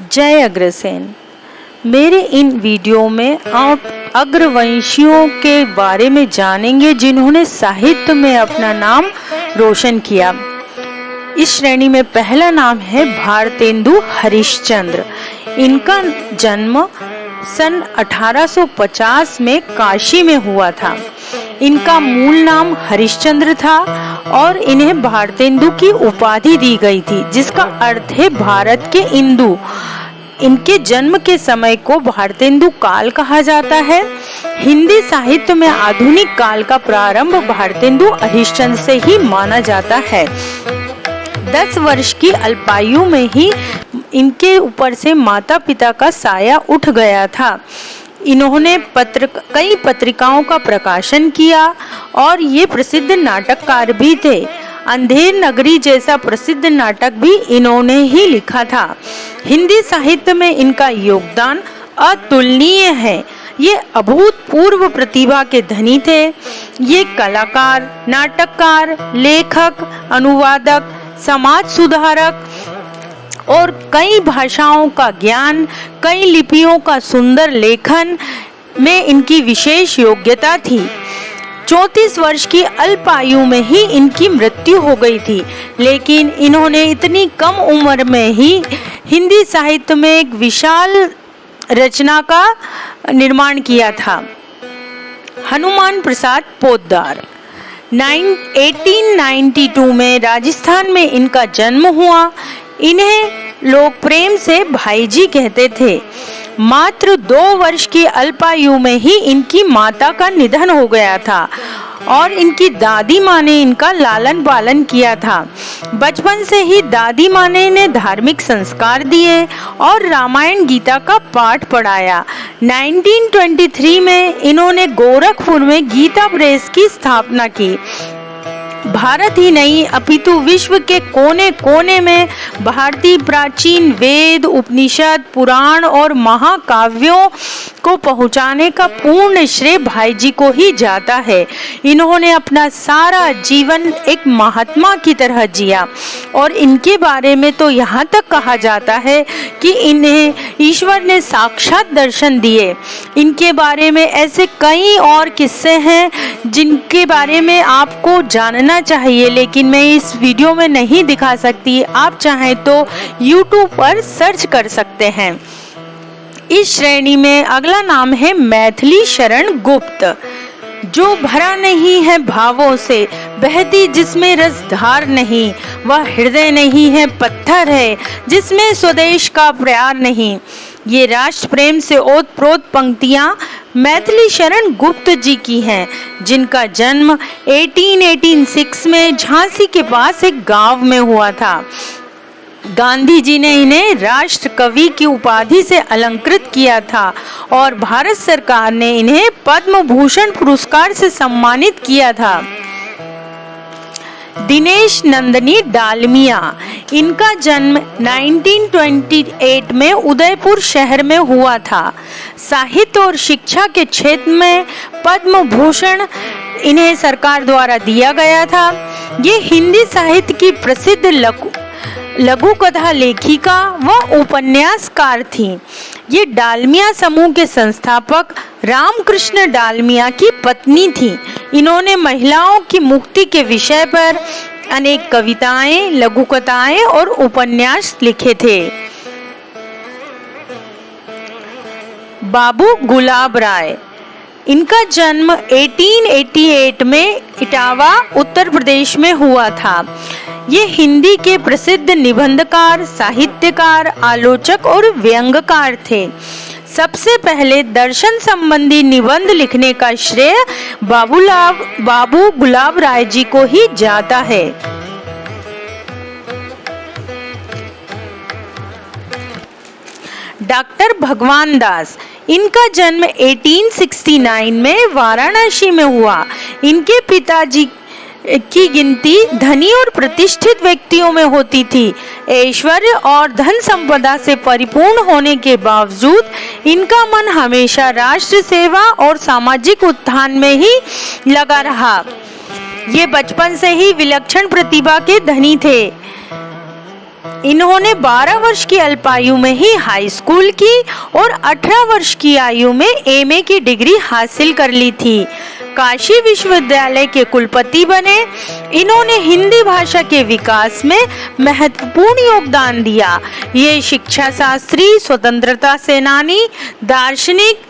जय अग्रसेन। मेरे इन वीडियो में आप अग्रवंशियों के बारे में जानेंगे जिन्होंने साहित्य में अपना नाम रोशन किया। इस श्रेणी में पहला नाम है भारतेंदु हरिश्चंद्र। इनका जन्म सन 1850 में काशी में हुआ था। इनका मूल नाम हरिश्चंद्र था और इन्हें भारतेंदु की उपाधि दी गई थी, जिसका अर्थ है भारत के इंदु। इनके जन्म के समय को भारतेंदु काल कहा जाता है। हिंदी साहित्य में आधुनिक काल का प्रारंभ भारतेंदु हरिश्चंद्र से ही माना जाता है। 10 वर्ष की अल्पायु में ही इनके ऊपर से माता पिता का साया उठ गया था। इन्होंने कई पत्रिकाओं का प्रकाशन किया और ये प्रसिद्ध नाटककार भी थे। अंधेर नगरी जैसा प्रसिद्ध नाटक भी इन्होंने ही लिखा था। हिंदी साहित्य में इनका योगदान अतुलनीय है। ये अभूतपूर्व प्रतिभा के धनी थे। ये कलाकार, नाटककार, लेखक, अनुवादक, समाज सुधारक और कई भाषाओं का ज्ञान, कई लिपियों का सुंदर लेखन में इनकी विशेष योग्यता थी। 34 वर्ष की अल्पायु में ही इनकी मृत्यु हो गई थी, लेकिन इन्होंने इतनी कम उम्र में ही हिंदी साहित्य में एक विशाल रचना का निर्माण किया था। हनुमान प्रसाद पोद्दार। 1892 में राजस्थान में इनका जन्म हुआ। इन्हें लोग प्रेम से भाईजी कहते थे। मात्र 2 वर्ष की अल्पायु में ही इनकी माता का निधन हो गया था और इनकी दादी माँ ने इनका लालन पालन किया था। बचपन से ही दादी माँ ने इन्हें धार्मिक संस्कार दिए और रामायण गीता का पाठ पढ़ाया। 1923 में इन्होंने गोरखपुर में गीता प्रेस की स्थापना की। भारत ही नहीं अपितु विश्व के कोने कोने में भारतीय प्राचीन वेद, उपनिषद, पुराण और महाकाव्यों को पहुंचाने का पूर्ण श्रेय भाईजी को ही जाता है। इन्होंने अपना सारा जीवन एक महात्मा की तरह जिया और इनके बारे में तो यहाँ तक कहा जाता है कि इन्हें ईश्वर ने साक्षात दर्शन दिए। इनके बारे में ऐसे कई और किस्से हैं जिनके बारे में आपको जानना चाहिए, लेकिन मैं इस वीडियो में नहीं दिखा सकती। आप चाहें तो YouTube पर सर्च कर सकते हैं। इस श्रेणी में अगला नाम है मैथिली शरण गुप्त। जो भरा नहीं है भावों से, बहती जिसमें रसधार नहीं, वह हृदय नहीं है पत्थर है जिसमें स्वदेश का प्यार नहीं। ये राष्ट्र प्रेम से ओतप्रोत पंक्तियाँ मैथिली शरण गुप्त जी की हैं, जिनका जन्म 1886 में झांसी के पास एक गांव में हुआ था। गांधी जी ने इन्हें राष्ट्र कवि की उपाधि से अलंकृत किया था और भारत सरकार ने इन्हें पद्म भूषण पुरस्कार से सम्मानित किया था। दिनेश नंदिनी डालमिया। इनका जन्म 1928 में उदयपुर शहर में हुआ था। साहित्य और शिक्षा के क्षेत्र में पद्म भूषण इन्हें सरकार द्वारा दिया गया था। ये हिंदी साहित्य की प्रसिद्ध लघु कथा लेखिका व उपन्यासकार थी। ये डालमिया समूह के संस्थापक रामकृष्ण डालमिया की पत्नी थी। इन्होंने महिलाओं की मुक्ति के विषय पर अनेक कविताएं, लघु कथाएं और उपन्यास लिखे थे। बाबू गुलाब राय। इनका जन्म 1888 में इटावा उत्तर प्रदेश में हुआ था। ये हिंदी के प्रसिद्ध निबंधकार, साहित्यकार, आलोचक और व्यंग्यकार थे। सबसे पहले दर्शन संबंधी निबंध लिखने का श्रेय बाबू गुलाब राय जी को ही जाता है। डॉक्टर भगवान दास। इनका जन्म 1869 में वाराणसी में हुआ। इनके पिताजी की गिनती धनी और प्रतिष्ठित व्यक्तियों में होती थी। ऐश्वर्य और धन संपदा से परिपूर्ण होने के बावजूद इनका मन हमेशा राष्ट्र सेवा और सामाजिक उत्थान में ही लगा रहा। ये बचपन से ही विलक्षण प्रतिभा के धनी थे। इन्होंने 12 वर्ष की अल्पायु में ही हाई स्कूल की और 18 वर्ष की आयु में एमए की डिग्री हासिल कर ली थी। काशी विश्वविद्यालय के कुलपति बने। इन्होंने हिंदी भाषा के विकास में महत्वपूर्ण योगदान दिया। ये शिक्षा शास्त्री, स्वतंत्रता सेनानी, दार्शनिक,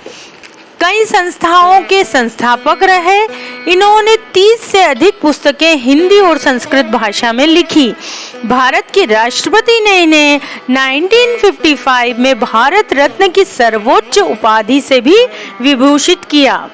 कई संस्थाओं के संस्थापक रहे। इन्होंने 30 से अधिक पुस्तकें हिंदी और संस्कृत भाषा में लिखी। भारत के राष्ट्रपति ने इन्हें 1955 में भारत रत्न की सर्वोच्च उपाधि से भी विभूषित किया।